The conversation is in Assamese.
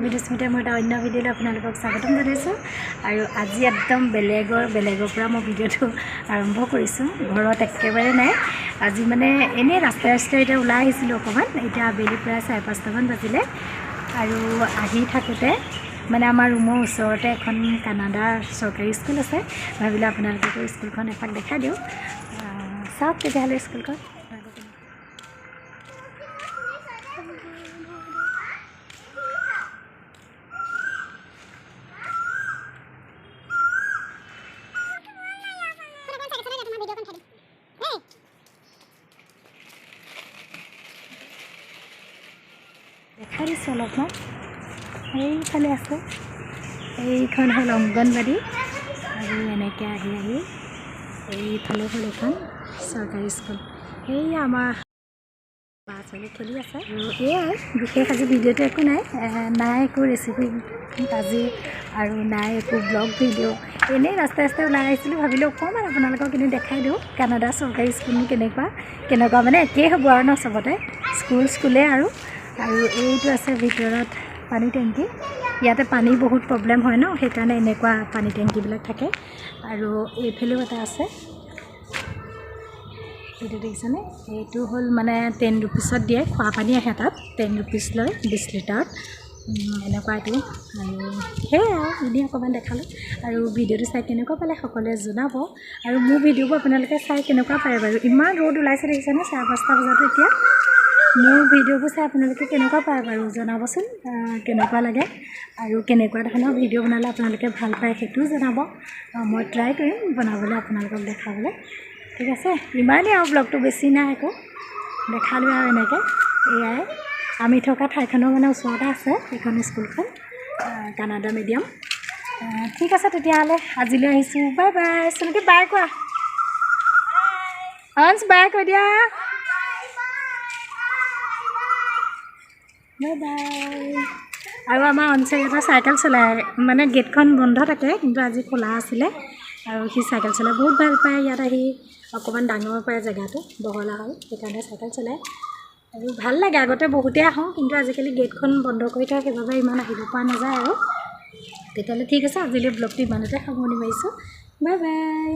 বিদুস্মিতাৰ মই এটা অন্য ভিডিঅ'লৈ আপোনালোকক স্বাগতম জনাইছোঁ আৰু আজি একদম বেলেগৰ পৰা মই ভিডিঅ'টো আৰম্ভ কৰিছোঁ। ঘৰত একেবাৰে নাই, আজি মানে এনেই ৰাস্তাই এতিয়া ওলাই আহিছিলোঁ অকণমান। এতিয়া আবেলি প্ৰায় 4-5টামান বাজিলে আৰু আহি থাকোঁতে মানে আমাৰ ৰুমৰ ওচৰতে এখন কানাডাৰ চৰকাৰী স্কুল আছে। ভাবিলোঁ আপোনালোককো স্কুলখন এপাক দেখাই দিওঁ। চাওক তেতিয়াহ'লে স্কুলখন। দেখাই দিছোঁ অলপমান। এইফালে আছে, এইখন হ'ল অংগনবাড়ী আৰু এনেকৈ আহি এইফালে হ'ল এখন চৰকাৰী স্কুল। এই আমাৰ ল'ৰা ছোৱালী খেলি আছে আৰু এয়াই বিশেষ আজি ভিডিঅ'টো একো নাই একো ৰেচিপি আজি আৰু নাই একো ব্লগ ভিডিঅ'। এনেই ৰাস্তাই ওলাই আহিছিলোঁ, ভাবিলোঁ অকণমান আপোনালোকক এনেই দেখাই দিওঁ কানাডা চৰকাৰী স্কুল কেনেকুৱা মানে একেই হ'ব আৰু ন চবতে স্কুলে আৰু এইটো আছে ভিতৰত পানী টেংকি। ইয়াতে পানী বহুত প্ৰব্লেম হয় ন, সেইকাৰণে এনেকুৱা পানী টেংকিবিলাক থাকে। আৰু এইফালেও এটা আছে, সেইটো দেখিছেনে? এইটো হ'ল মানে 10 ৰুপিছত দিয়ে, খোৱা পানী আহে তাত 10 ৰুপিছ লয় 20 লিটাৰত এনেকুৱা এইটো। আৰু সেয়াই আৰু এনেই অকণমান দেখালোঁ। আৰু ভিডিঅ'টো চাই কেনেকুৱা পালে সকলোৱে জনাব। আৰু মোৰ ভিডিঅ'বোৰ আপোনালোকে চাই কেনেকুৱা পায় বাৰু? ইমান ৰ'দ ওলাইছে দেখিছেনে? 4-5টা বজাতো এতিয়া। মোৰ ভিডিঅ'বোৰ চাই আপোনালোকে কেনেকুৱা পায় বাৰু জনাবচোন, কেনেকুৱা লাগে আৰু কেনেকুৱা ধৰণৰ ভিডিঅ' বনালে আপোনালোকে ভাল পায় সেইটোও জনাব। মই ট্ৰাই কৰিম বনাবলৈ আপোনালোকক দেখাবলৈ। ঠিক আছে, ইমানেই আৰু ব্লগটো বেছি নাই একো, দেখালোঁ আৰু এনেকৈ। এয়াই আমি থকা ঠাইখনৰ মানে ওচৰতে আছে এইখন স্কুলখন, কানাডা মিডিয়াম। ঠিক আছে তেতিয়াহ'লে আজিলৈ আহিছোঁ। Bye bye. চোনকি বাই কোৱা, অঞ্চ বাই কৈ দিয়া। Bye bye. আৰু আমাৰ অঞ্চলত চাইকেল চলায়, মানে গেটখন বন্ধ থাকে কিন্তু আজি খোলা আছিলে আৰু সি চাইকেল চলাই বহুত ভাল পায়। ইয়াত আহি অকণমান ডাঙৰ পায়, জেগাটো বহলা হয় সেইকাৰণে চাইকেল চলায় আৰু ভাল লাগে। আগতে বহুতেই আহোঁ কিন্তু আজিকালি গেটখন বন্ধ কৰি থয়, সেইবাবে ইমান আহিব পৰা নাযায় আৰু। তেতিয়াহ'লে ঠিক আছে, আজিলৈ ব্লগটো ইমানতে সামৰণি মাৰিছোঁ। Bye bye.